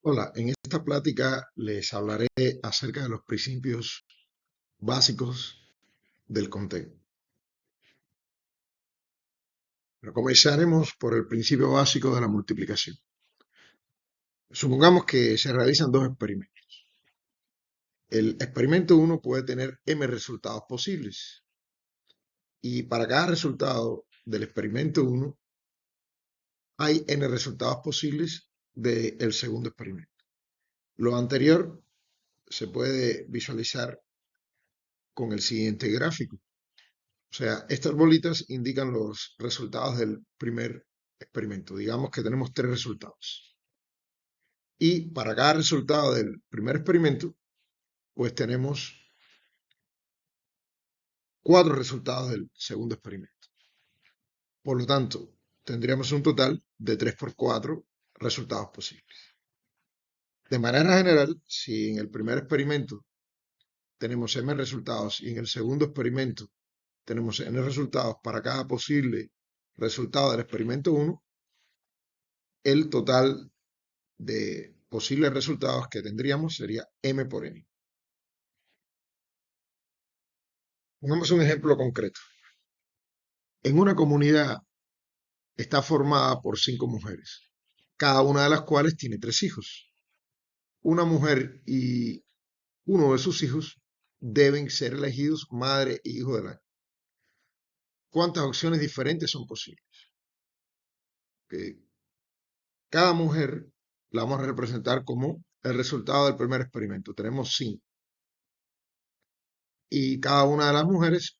Hola, en esta plática les hablaré acerca de los principios básicos del conteo. Pero comenzaremos por el principio básico de la multiplicación. Supongamos que se realizan dos experimentos. El experimento 1 puede tener m resultados posibles y para cada resultado del experimento 1 hay n resultados posibles del segundo experimento. Lo anterior se puede visualizar con el siguiente gráfico. O sea, estas bolitas indican los resultados del primer experimento. Digamos que tenemos tres resultados. Y para cada resultado del primer experimento, pues tenemos cuatro resultados del segundo experimento. Por lo tanto, tendríamos un total de 3 por 4 resultados posibles. De manera general, si en el primer experimento tenemos m resultados y en el segundo experimento tenemos n resultados para cada posible resultado del experimento 1, el total de posibles resultados que tendríamos sería m por n. Pongamos un ejemplo concreto. En una comunidad está formada por 5 mujeres, cada una de las cuales tiene 3 hijos. Una mujer y uno de sus hijos deben ser elegidos madre e hijo del año. ¿Cuántas opciones diferentes son posibles? Que cada mujer la vamos a representar como el resultado del primer experimento. Tenemos 5. Y cada una de las mujeres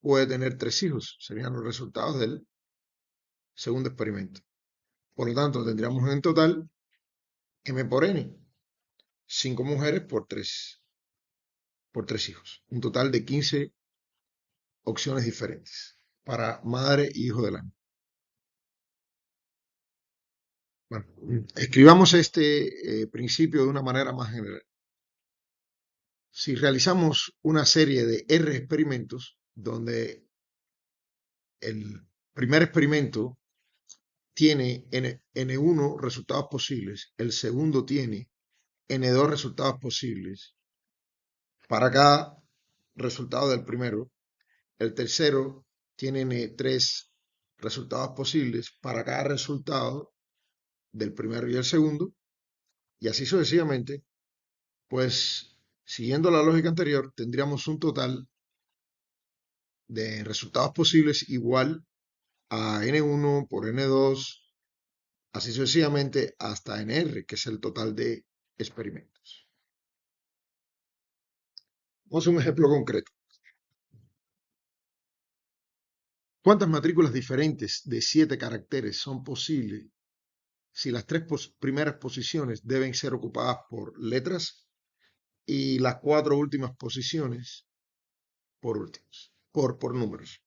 puede tener 3 hijos. Serían los resultados del segundo experimento. Por lo tanto, tendríamos en total m por n, 5 mujeres por 3 hijos. Un total de 15 opciones diferentes para madre e hijo del año. Bueno, escribamos este principio de una manera más general. Si realizamos una serie de R experimentos donde el primer experimento tiene N1 resultados posibles, el segundo tiene N2 resultados posibles para cada resultado del primero, el tercero tiene N3 resultados posibles para cada resultado del primero y el segundo, y así sucesivamente, pues siguiendo la lógica anterior, tendríamos un total de resultados posibles igual a N1 por N2, así sucesivamente hasta NR, que es el total de experimentos. Vamos a un ejemplo concreto. ¿Cuántas matrículas diferentes de 7 caracteres son posibles si las 3 primeras posiciones deben ser ocupadas por letras y las 4 últimas posiciones por números?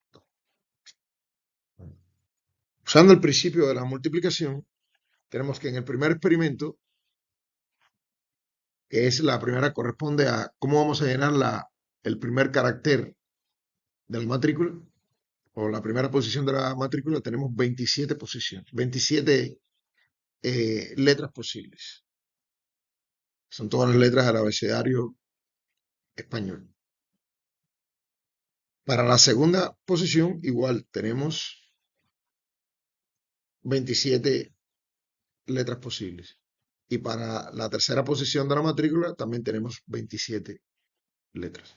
Usando el principio de la multiplicación, tenemos que en el primer experimento, que es la primera, corresponde a cómo vamos a llenar el primer carácter de la matrícula, o la primera posición de la matrícula, tenemos 27 posiciones, 27 letras posibles. Son todas las letras del abecedario español. Para la segunda posición, igual tenemos 27 letras posibles. Y para la tercera posición de la matrícula también tenemos 27 letras.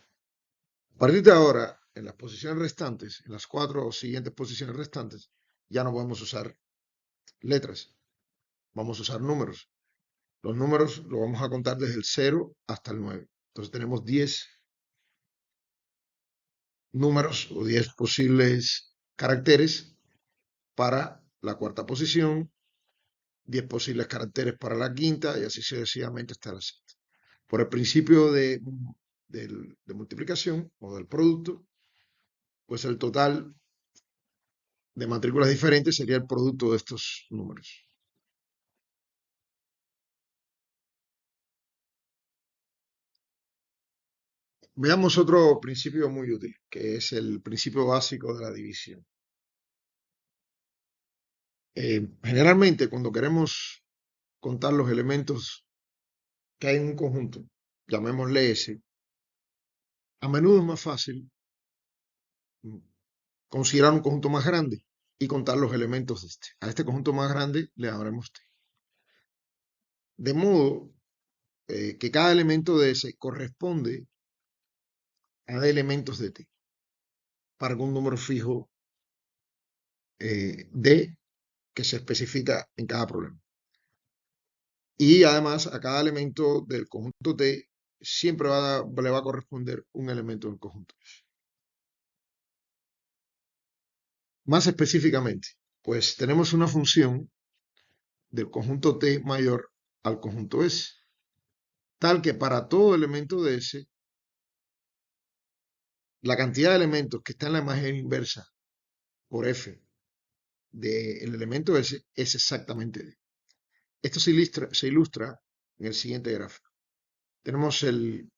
A partir de ahora, en las posiciones restantes, en las 4 siguientes posiciones restantes, ya no podemos usar letras, vamos a usar números. Los números los vamos a contar desde el 0 hasta el 9. Entonces tenemos 10 números o 10 posibles caracteres para la cuarta posición, 10 posibles caracteres para la quinta y así sucesivamente hasta la sexta. Por el principio de multiplicación o del producto, pues el total de matrículas diferentes sería el producto de estos números. Veamos otro principio muy útil, que es el principio básico de la división. Generalmente, cuando queremos contar los elementos que hay en un conjunto, llamémosle S, a menudo es más fácil considerar un conjunto más grande y contar los elementos de este. A este conjunto más grande le llamaremos T. De modo que cada elemento de S corresponde a elementos de T para un número fijo D que se especifica en cada problema. Y además a cada elemento del conjunto T siempre le va a corresponder un elemento del conjunto S. Más específicamente, pues tenemos una función del conjunto T mayor al conjunto S, tal que para todo elemento de S, la cantidad de elementos que está en la imagen inversa por F del elemento S es exactamente D. Esto se ilustra en el siguiente gráfico. Tenemos el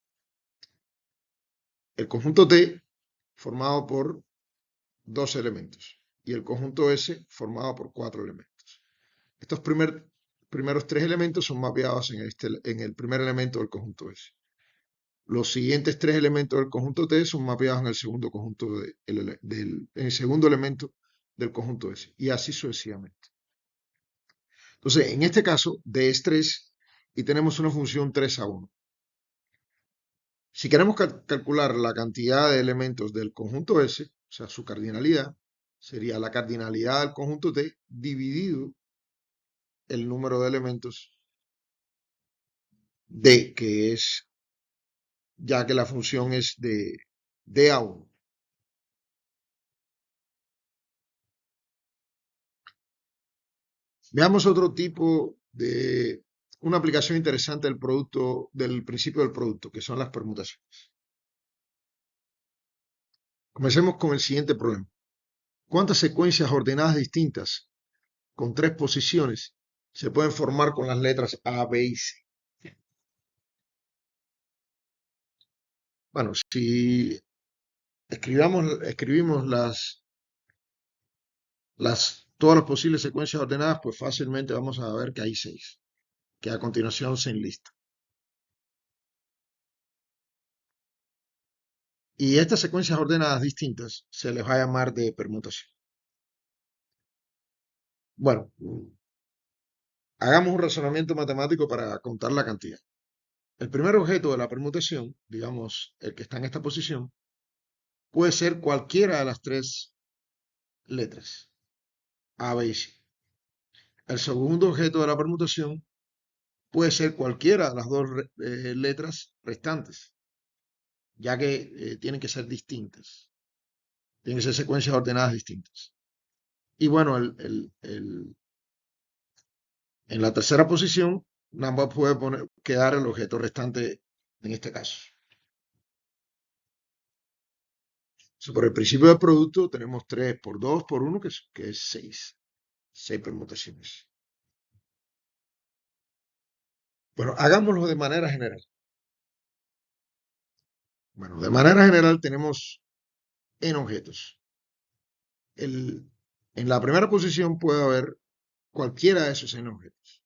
conjunto T formado por dos elementos y el conjunto S formado por cuatro elementos. Estos primeros tres elementos son mapeados en el primer elemento del conjunto S. Los siguientes tres elementos del conjunto T son mapeados en el segundo en el segundo elemento del conjunto S, y así sucesivamente. Entonces, en este caso, D es 3 y tenemos una función 3 a 1. Si queremos calcular la cantidad de elementos del conjunto S, o sea, su cardinalidad, sería la cardinalidad del conjunto T dividido el número de elementos D, que es, ya que la función es de D a 1. Veamos otro tipo de una aplicación interesante del principio del producto, que son las permutaciones. Comencemos con el siguiente problema. ¿Cuántas secuencias ordenadas distintas con tres posiciones se pueden formar con las letras A, B y C? Bueno, si escribimos todas las posibles secuencias ordenadas, pues fácilmente vamos a ver que hay 6, que a continuación se enlista. Y estas secuencias ordenadas distintas se les va a llamar de permutación. Bueno, hagamos un razonamiento matemático para contar la cantidad. El primer objeto de la permutación, digamos el que está en esta posición, puede ser cualquiera de las tres letras, A, B y C. El segundo objeto de la permutación puede ser cualquiera de las dos letras restantes, ya que tienen que ser distintas. Tienen que ser secuencias ordenadas distintas. Y bueno, en la tercera posición, nada más puede quedar el objeto restante en este caso. Por el principio del producto tenemos 3 por 2 por 1, que es 6. 6 permutaciones. Bueno, hagámoslo de manera general. Bueno, de manera general tenemos n objetos. En la primera posición puede haber cualquiera de esos n objetos.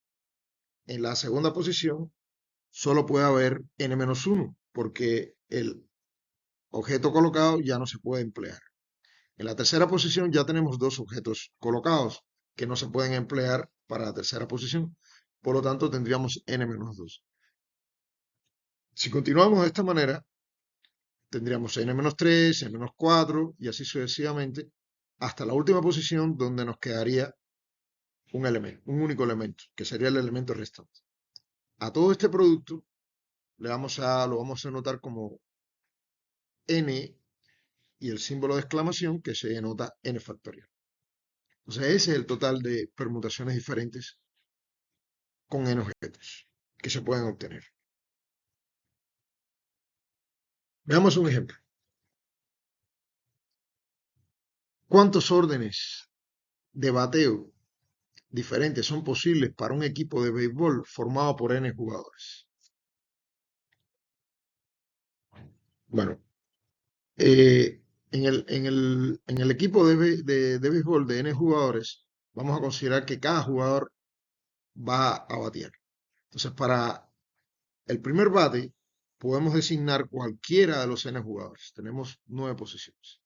En la segunda posición solo puede haber n-1, porque el objeto colocado ya no se puede emplear. En la tercera posición ya tenemos dos objetos colocados que no se pueden emplear para la tercera posición. Por lo tanto, tendríamos n-2. Si continuamos de esta manera, tendríamos n-3, n-4 y así sucesivamente hasta la última posición donde nos quedaría un único elemento, que sería el elemento restante. A todo este producto lo vamos a anotar como n y el símbolo de exclamación que se denota n factorial. Entonces ese es el total de permutaciones diferentes con n objetos que se pueden obtener. Veamos un ejemplo. ¿Cuántos órdenes de bateo diferentes son posibles para un equipo de béisbol formado por n jugadores? Bueno, en el equipo de béisbol de n jugadores, vamos a considerar que cada jugador va a batear. Entonces, para El primer bate podemos designar cualquiera de los n jugadores. Tenemos 9 posiciones.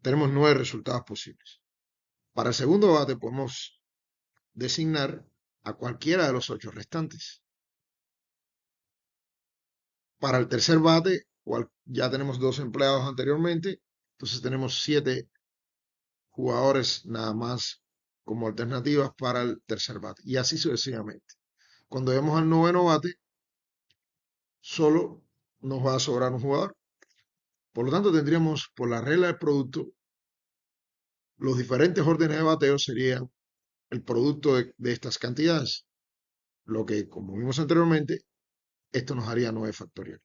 Tenemos 9 resultados posibles. Para el segundo bate podemos designar a cualquiera de los 8 restantes. Para el tercer bate, ya tenemos 2 empleados anteriormente, entonces tenemos 7 jugadores nada más como alternativas para el tercer bate, y así sucesivamente. Cuando lleguemos al noveno bate, solo nos va a sobrar un jugador. Por lo tanto, tendríamos, por la regla del producto, los diferentes órdenes de bateo serían el producto de estas cantidades, lo que, como vimos anteriormente, esto nos haría 9 factorial.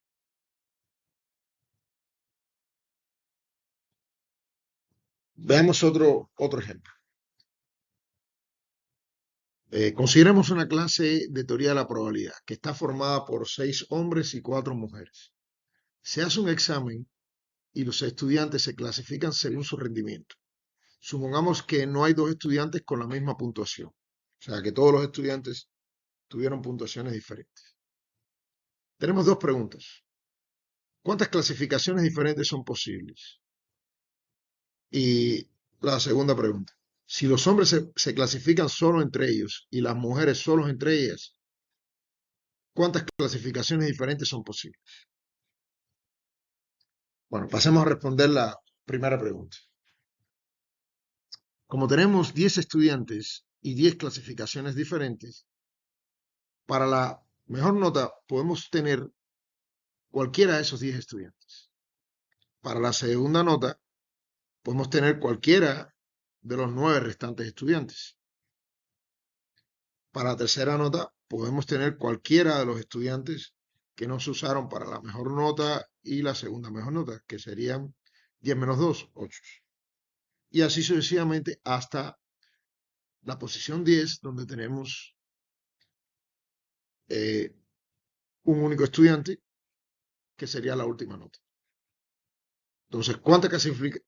Veamos otro ejemplo. Consideremos una clase de teoría de la probabilidad que está formada por 6 hombres y 4 mujeres. Se hace un examen y los estudiantes se clasifican según su rendimiento. Supongamos que no hay 2 estudiantes con la misma puntuación, o sea que todos los estudiantes tuvieron puntuaciones diferentes. Tenemos 2 preguntas. ¿Cuántas clasificaciones diferentes son posibles? Y la segunda pregunta. Si los hombres se clasifican solo entre ellos y las mujeres solo entre ellas, ¿cuántas clasificaciones diferentes son posibles? Bueno, pasemos a responder la primera pregunta. Como tenemos 10 estudiantes y 10 clasificaciones diferentes, para la mejor nota podemos tener cualquiera de esos 10 estudiantes. Para la segunda nota podemos tener cualquiera de los 9 restantes estudiantes. Para la tercera nota podemos tener cualquiera de los estudiantes que no se usaron para la mejor nota y la segunda mejor nota, que serían 10 menos 2, 8. Y así sucesivamente hasta la posición 10, donde tenemos un único estudiante, que sería la última nota. Entonces, ¿cuántas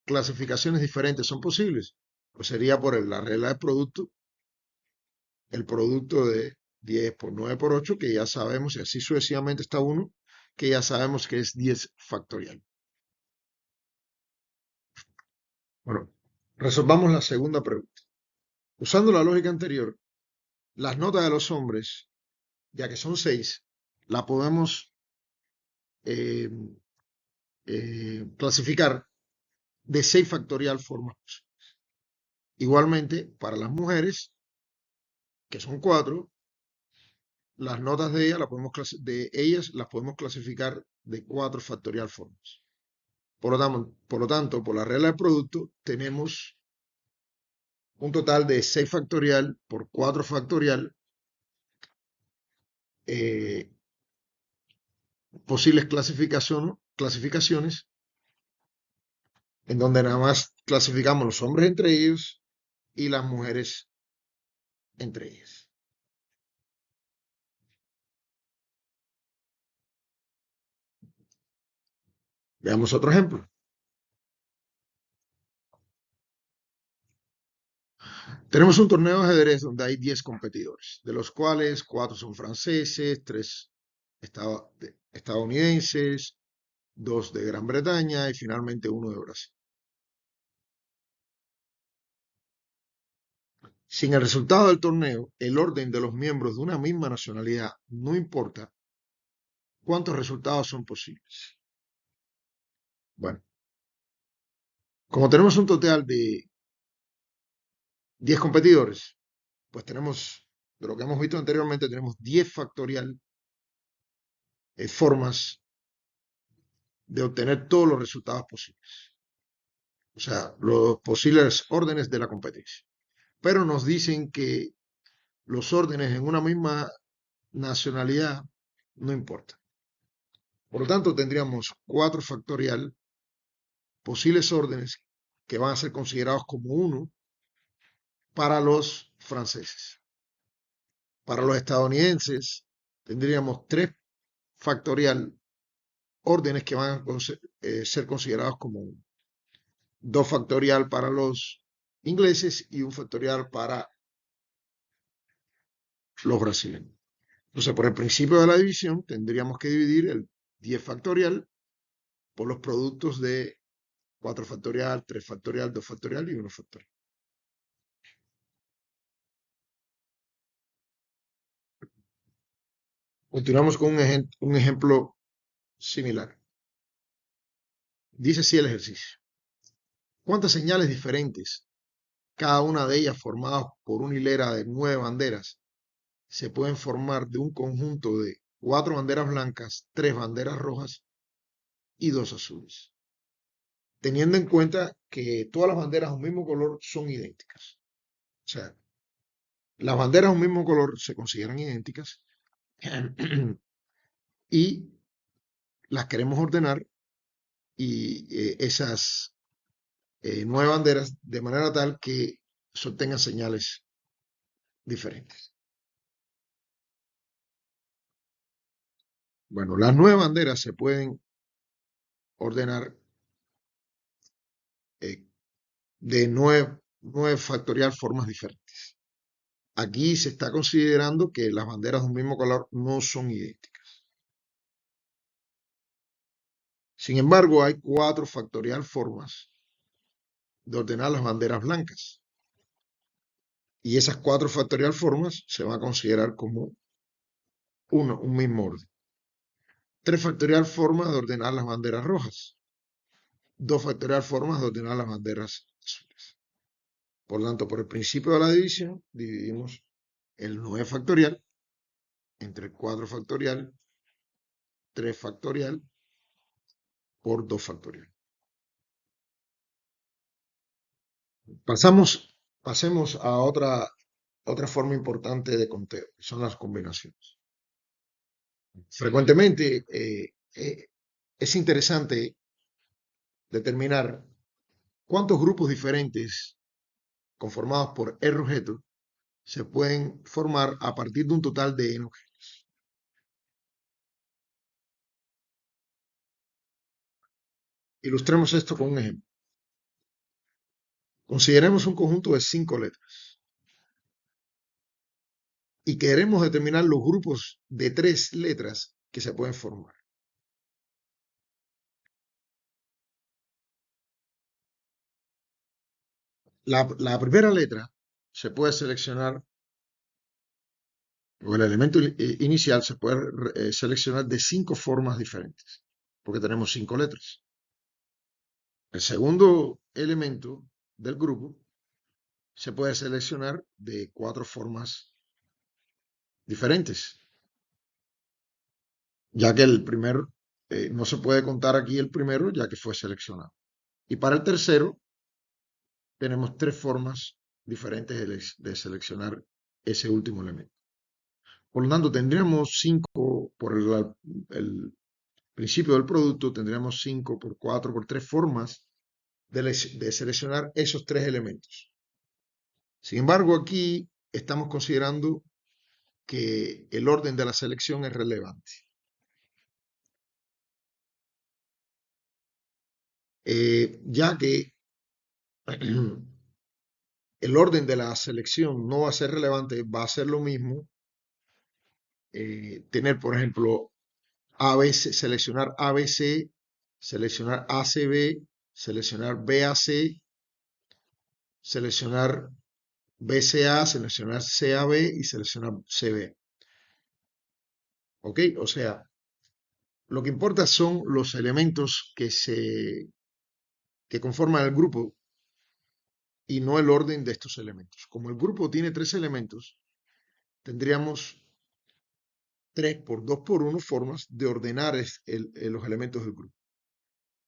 clasificaciones diferentes son posibles? Pues sería por la regla del producto, el producto de 10 por 9 por 8, que ya sabemos, y así sucesivamente está 1, que ya sabemos que es 10 factorial. Bueno, resolvamos la segunda pregunta. Usando la lógica anterior, las notas de los hombres, ya que son 6, la podemos clasificar de 6 factorial formas posibles. Igualmente, para las mujeres, que son 4, las notas de ellas las podemos clasificar de 4 factorial formas. Por lo tanto, por la regla del producto, tenemos un total de 6 factorial por 4 factorial posibles clasificaciones, en donde nada más clasificamos los hombres entre ellos y las mujeres entre ellas. Veamos otro ejemplo. Tenemos un torneo de ajedrez donde hay 10 competidores, de los cuales 4 son franceses, 3 estadounidenses, 2 de Gran Bretaña y finalmente 1 de Brasil. Si en el resultado del torneo el orden de los miembros de una misma nacionalidad no importa, ¿cuántos resultados son posibles? Bueno, como tenemos un total de 10 competidores, pues tenemos, de lo que hemos visto anteriormente, tenemos 10 factorial formas de obtener todos los resultados posibles. O sea, los posibles órdenes de la competencia. Pero nos dicen que los órdenes en una misma nacionalidad no importan. Por lo tanto, tendríamos 4 factorial posibles órdenes que van a ser considerados como 1 para los franceses. Para los estadounidenses tendríamos 3 factorial órdenes que van a ser considerados como 1. 2 factorial para los ingleses y 1 factorial para los brasileños. Entonces, por el principio de la división, tendríamos que dividir el 10 factorial por los productos de 4 factorial, 3 factorial, 2 factorial y 1 factorial. Continuamos con un ejemplo similar. Dice así el ejercicio. ¿Cuántas señales diferentes, cada una de ellas formadas por una hilera de 9 banderas, se pueden formar de un conjunto de 4 banderas blancas, 3 banderas rojas y 2 azules? Teniendo en cuenta que todas las banderas de un mismo color son idénticas. O sea, las banderas de un mismo color se consideran idénticas y las queremos ordenar y esas 9 banderas de manera tal que tengan señales diferentes. Bueno, las 9 banderas se pueden ordenar de 9 factorial formas diferentes. Aquí se está considerando que las banderas de un mismo color no son idénticas. Sin embargo, hay 4 factorial formas de ordenar las banderas blancas. Y esas 4 factorial formas se van a considerar como un mismo orden. 3 factorial formas de ordenar las banderas rojas. 2 factorial formas de ordenar las banderas azules. Por lo tanto, por el principio de la división, dividimos el 9 factorial entre 4 factorial, 3 factorial por 2 factorial. Pasemos a otra forma importante de conteo, que son las combinaciones. Frecuentemente es interesante determinar cuántos grupos diferentes conformados por R objetos se pueden formar a partir de un total de N objetos. Ilustremos esto con un ejemplo. Consideremos un conjunto de 5 letras y queremos determinar los grupos de 3 letras que se pueden formar. La primera letra se puede seleccionar, o el elemento inicial se puede seleccionar de 5 formas diferentes, porque tenemos 5 letras. El segundo elemento del grupo se puede seleccionar de 4 formas diferentes, ya que el primer, no se puede contar aquí el primero, ya que fue seleccionado. Y para el tercero, tenemos 3 formas diferentes de seleccionar ese último elemento. Por lo tanto, tendríamos 5 por el principio del producto, tendríamos 5 por 4 por 3 formas de seleccionar esos 3 elementos. Sin embargo, aquí estamos considerando que el orden de la selección es relevante. Ya que el orden de la selección no va a ser relevante, va a ser lo mismo tener, por ejemplo, ABC, seleccionar ABC, seleccionar ACB, seleccionar BAC, seleccionar BCA, seleccionar CAB y seleccionar CB. ¿Ok? O sea, lo que importa son los elementos que conforman el grupo y no el orden de estos elementos. Como el grupo tiene 3 elementos, tendríamos 3 por 2 por 1 formas de ordenar los elementos del grupo.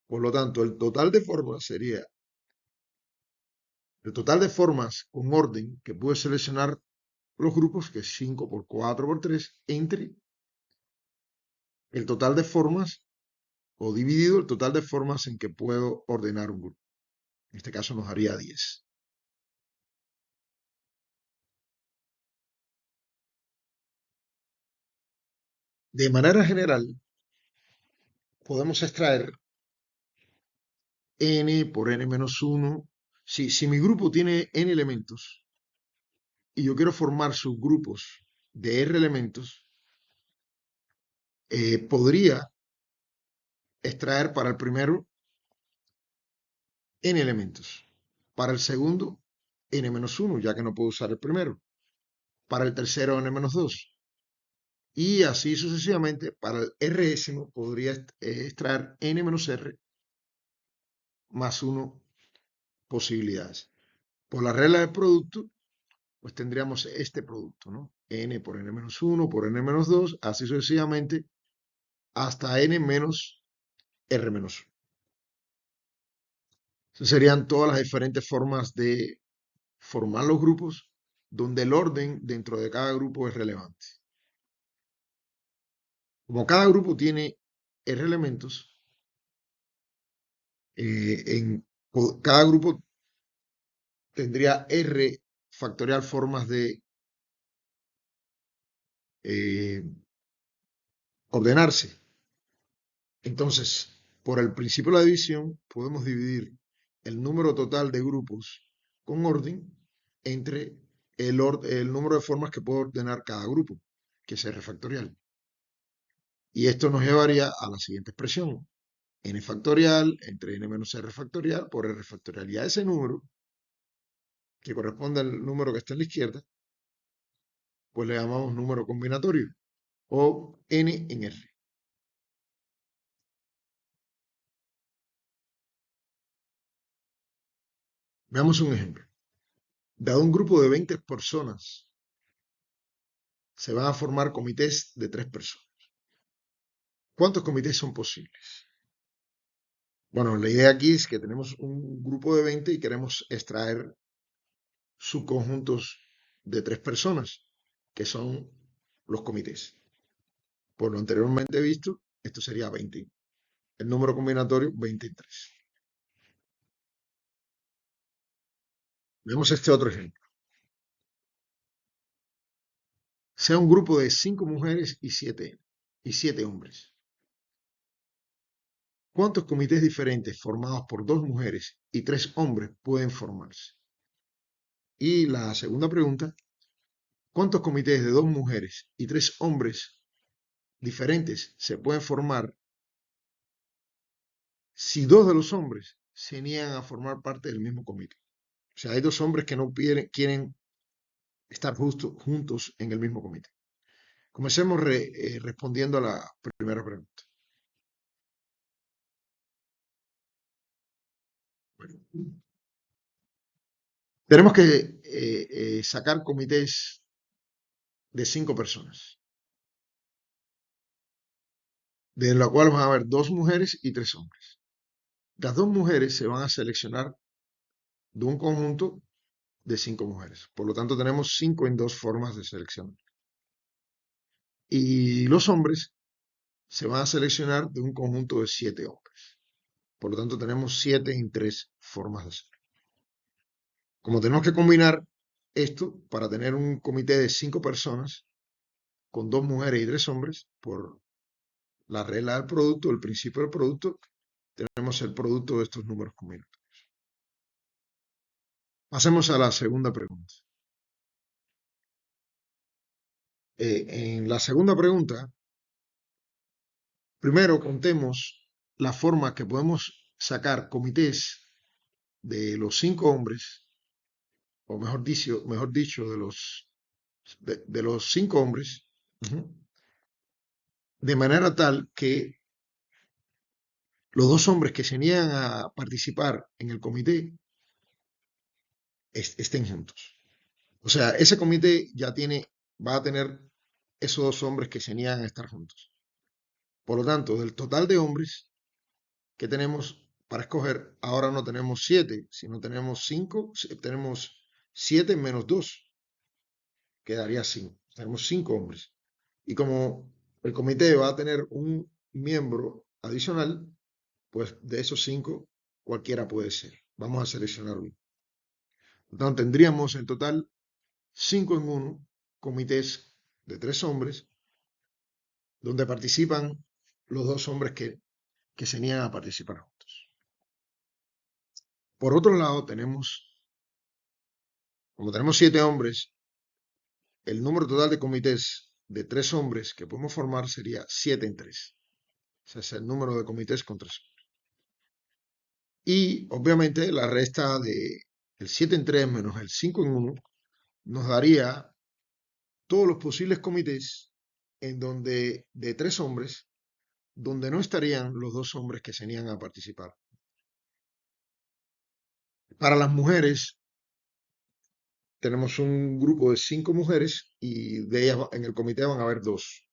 Por lo tanto, el total de formas sería el total de formas con orden que puede seleccionar los grupos, que es 5 por 4 por 3, entre el total de formas o dividido el total de formas en que puedo ordenar un grupo. En este caso nos haría 10. De manera general, podemos extraer n por n menos 1. Si mi grupo tiene n elementos y yo quiero formar subgrupos de r elementos, podría extraer para el primero n elementos, para el segundo n-1, ya que no puedo usar el primero, para el tercero n-2, y así sucesivamente. Para el rs podría extraer n-r más 1 posibilidades. Por la regla del producto, pues tendríamos este producto, ¿no? N por n-1 por n-2, así sucesivamente, hasta n menos r-1. Esas serían todas las diferentes formas de formar los grupos, donde el orden dentro de cada grupo es relevante. Como cada grupo tiene R elementos, cada grupo tendría R factorial formas de ordenarse. Entonces, por el principio de la división, podemos dividir el número total de grupos con orden entre el número de formas que puede ordenar cada grupo, que es R factorial. Y esto nos llevaría a la siguiente expresión: n factorial entre n menos r factorial por r factorial. Y a ese número, que corresponde al número que está en la izquierda, pues le llamamos número combinatorio, o n en r. Veamos un ejemplo. Dado un grupo de 20 personas, se van a formar comités de 3 personas. ¿Cuántos comités son posibles? Bueno, la idea aquí es que tenemos un grupo de 20 y queremos extraer subconjuntos de 3 personas, que son los comités. Por lo anteriormente visto, esto sería 20. El número combinatorio 23. Vemos este otro ejemplo. Sea un grupo de 5 mujeres y 7 hombres. ¿Cuántos comités diferentes formados por 2 mujeres y 3 hombres pueden formarse? Y la segunda pregunta: ¿cuántos comités de 2 mujeres y 3 hombres diferentes se pueden formar si 2 de los hombres se niegan a formar parte del mismo comité? O sea, hay 2 hombres que no quieren estar juntos en el mismo comité. Comencemos respondiendo a la primera pregunta. Bueno, tenemos que sacar comités de 5 personas, de la cual van a haber 2 mujeres y 3 hombres. Las 2 mujeres se van a seleccionar de un conjunto de 5 mujeres. Por lo tanto, tenemos 5 en 2 formas de selección. Y los hombres se van a seleccionar de un conjunto de 7 hombres. Por lo tanto, tenemos 7 en 3 formas de hacerlo. Como tenemos que combinar esto para tener un comité de 5 personas con 2 mujeres y 3 hombres, por la regla del producto, el principio del producto, tenemos el producto de estos números combinados. Pasemos a la segunda pregunta. En la segunda pregunta, primero contemos la forma que podemos sacar comités de los 5 hombres, o mejor dicho, de los 5 hombres, de manera tal que los 2 hombres que se niegan a participar en el comité estén juntos. O sea, ese comité va a tener esos 2 hombres que se niegan a estar juntos. Por lo tanto, del total de hombres que tenemos para escoger, ahora no tenemos 7, sino tenemos 5, tenemos 7 menos 2, quedaría 5. Tenemos 5 hombres. Y como el comité va a tener un miembro adicional, pues de esos 5, cualquiera puede ser. Vamos a seleccionar uno. Entonces tendríamos en total 5 en 1 comités de 3 hombres, donde participan los 2 hombres que se niegan a participar juntos. Por otro lado, como tenemos 7 hombres, el número total de comités de 3 hombres que podemos formar sería 7 en 3. Ese es el número de comités con 3 hombres. Y obviamente la resta de el 7 en 3 menos el 5 en 1 nos daría todos los posibles comités en donde de 3 hombres, donde no estarían los 2 hombres que se niegan a participar. Para las mujeres, tenemos un grupo de 5 mujeres y de ellas en el comité van a haber 2.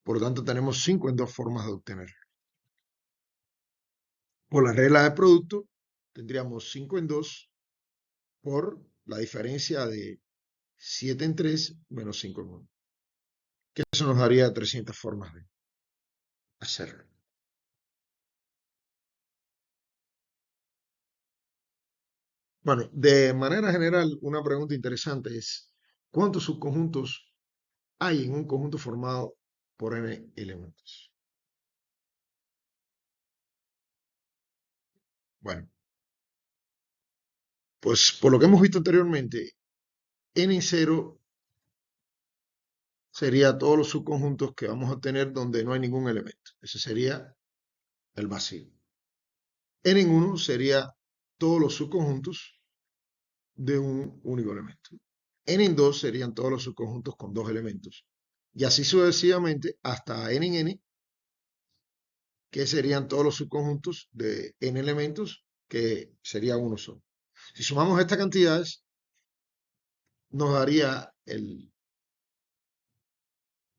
Por lo tanto, tenemos 5 en 2 formas de obtener. Por la regla de producto, tendríamos 5 en 2 por la diferencia de 7 en 3 menos 5 en 1. Que eso nos daría 300 formas de hacerlo. Bueno, de manera general, una pregunta interesante es, ¿cuántos subconjuntos hay en un conjunto formado por n elementos? Bueno, pues por lo que hemos visto anteriormente, n0 sería todos los subconjuntos que vamos a obtener donde no hay ningún elemento. Ese sería el vacío. N en 1 sería todos los subconjuntos de un único elemento. N en 2 serían todos los subconjuntos con 2 elementos. Y así sucesivamente hasta n en n, que serían todos los subconjuntos de n elementos, que sería uno solo. Si sumamos estas cantidades, nos daría el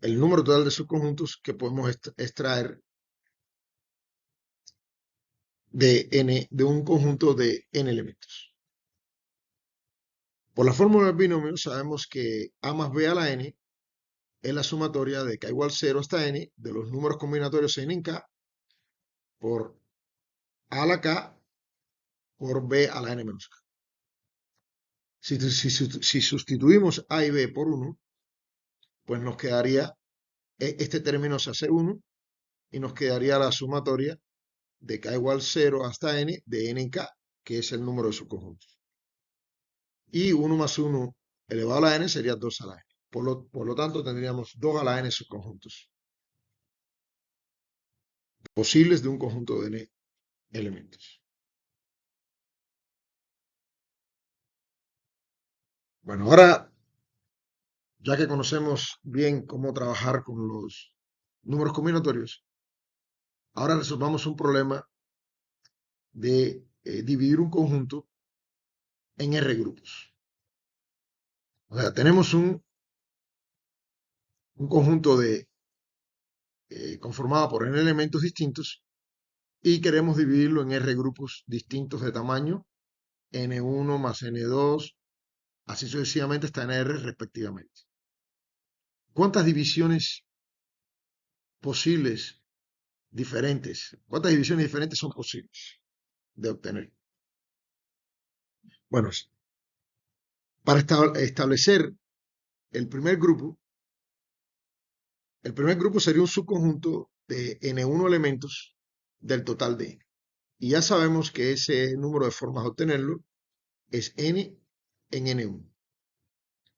número total de subconjuntos que podemos extraer de un conjunto de n elementos. Por la fórmula del binomio sabemos que a más b a la n es la sumatoria de k igual 0 hasta n de los números combinatorios n en k por a a la k por b a la n menos k. Si sustituimos a y b por 1, pues nos quedaría, este término se hace 1 y nos quedaría la sumatoria de k igual 0 hasta n de n en k, que es el número de subconjuntos. Y 1 más 1 elevado a la n sería 2 a la n. Por lo tanto, tendríamos 2 a la n subconjuntos posibles de un conjunto de n elementos. Bueno, ahora, ya que conocemos bien cómo trabajar con los números combinatorios, ahora resolvamos un problema de dividir un conjunto en R grupos. O sea, tenemos un conjunto conformado por n elementos distintos y queremos dividirlo en R grupos distintos de tamaño, n1 más n2, así sucesivamente hasta n r respectivamente. ¿Cuántas divisiones posibles diferentes? ¿Cuántas divisiones diferentes son posibles de obtener? Bueno, para establecer el primer grupo sería un subconjunto de n1 elementos del total de n. Y ya sabemos que ese número de formas de obtenerlo es n en n1.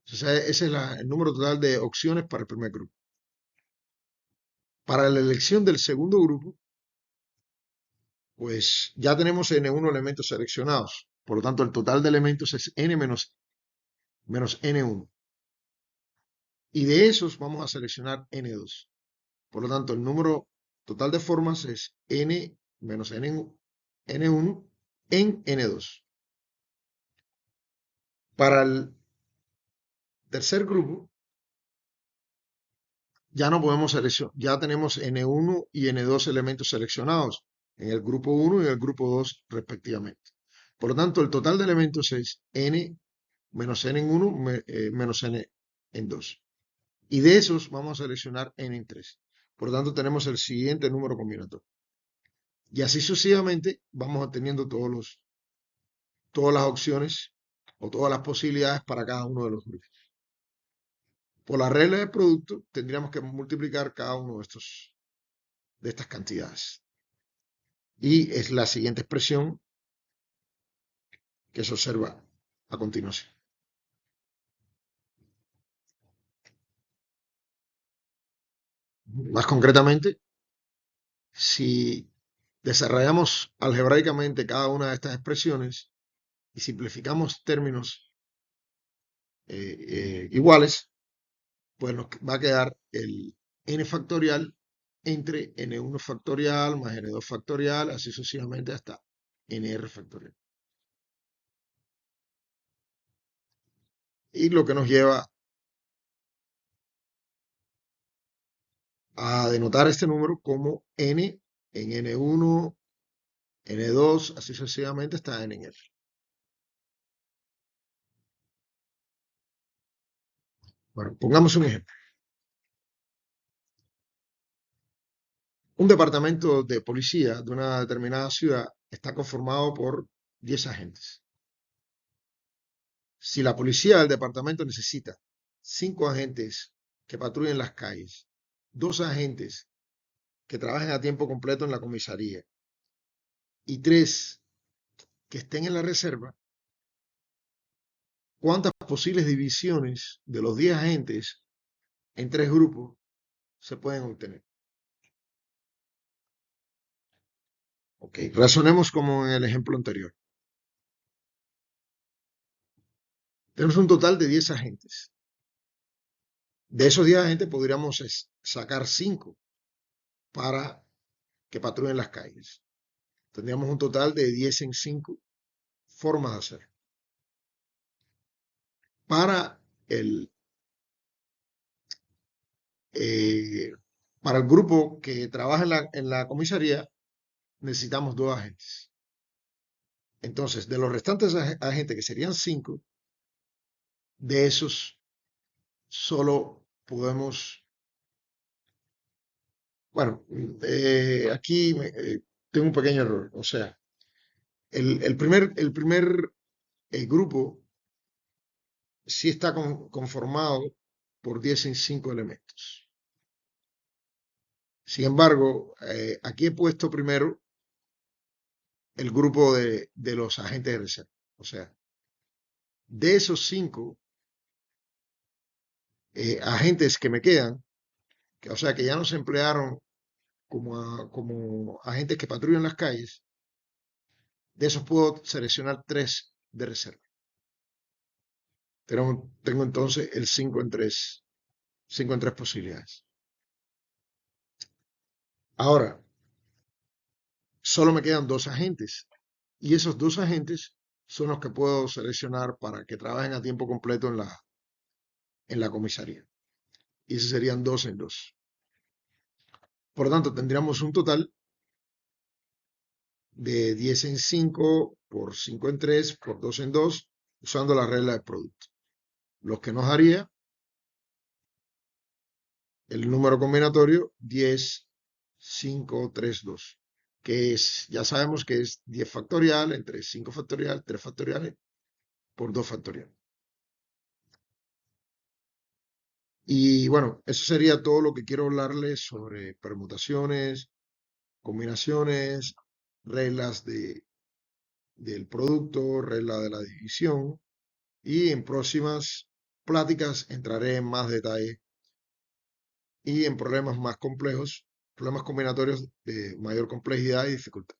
O sea, ese es el número total de opciones para el primer grupo. Para la elección del segundo grupo, pues ya tenemos n1 elementos seleccionados. Por lo tanto, el total de elementos es n menos n1. Y de esos vamos a seleccionar n2. Por lo tanto, el número total de formas es n menos n1 en n2. Para el tercer grupo, ya no podemos seleccionar, ya tenemos n1 y n2 elementos seleccionados en el grupo 1 y en el grupo 2 respectivamente. Por lo tanto, el total de elementos es n menos n en 1 menos n en 2. Y de esos vamos a seleccionar n en 3. Por lo tanto, tenemos el siguiente número combinatorio. Y así sucesivamente vamos obteniendo todas las opciones o todas las posibilidades para cada uno de los grupos. Por la regla de producto tendríamos que multiplicar cada uno de estas cantidades. Y es la siguiente expresión que se observa a continuación. Más concretamente, si desarrollamos algebraicamente cada una de estas expresiones y simplificamos términos iguales, pues nos va a quedar el n factorial entre n1 factorial más n2 factorial, así sucesivamente hasta nr factorial. Y lo que nos lleva a denotar este número como n en n1, n2, así sucesivamente hasta n en f. Bueno, pongamos un ejemplo. Un departamento de policía de una determinada ciudad está conformado por 10 agentes. Si la policía del departamento necesita 5 agentes que patrullen las calles, 2 agentes que trabajen a tiempo completo en la comisaría y 3 que estén en la reserva, ¿cuántas posibles divisiones de los 10 agentes en 3 grupos se pueden obtener? Ok, razonemos como en el ejemplo anterior. Tenemos un total de 10 agentes. De esos 10 agentes podríamos sacar 5 para que patrullen las calles. Tendríamos un total de 10 en 5 formas de hacer. Para el, eh, para el grupo que trabaja en la comisaría necesitamos 2 agentes. Entonces, de los restantes agentes, que serían 5, de esos solo podemos, bueno, aquí tengo un pequeño error. O sea, el primer grupo sí está conformado por 10 en 5 elementos. Sin embargo, aquí he puesto primero el grupo de los agentes de reserva. O sea, de esos 5 agentes que me quedan, o sea, que ya no se emplearon como agentes que patrullan las calles, de esos puedo seleccionar 3 de reserva. Tengo entonces el 5 en 3, 5 en 3 posibilidades. Ahora, solo me quedan 2 agentes y esos 2 agentes son los que puedo seleccionar para que trabajen a tiempo completo en la comisaría. Y esos serían 2 en 2. Por lo tanto, tendríamos un total de 10 en 5 por 5 en 3 por 2 en 2, usando la regla de producto. Lo que nos daría el número combinatorio 10, 5, 3, 2, que es, ya sabemos que es 10 factorial entre 5 factorial, 3 factoriales por 2 factorial. Y bueno, eso sería todo lo que quiero hablarles sobre permutaciones, combinaciones, reglas del producto, regla de la división. Y en próximas pláticas entraré en más detalle y en problemas más complejos, problemas combinatorios de mayor complejidad y dificultad.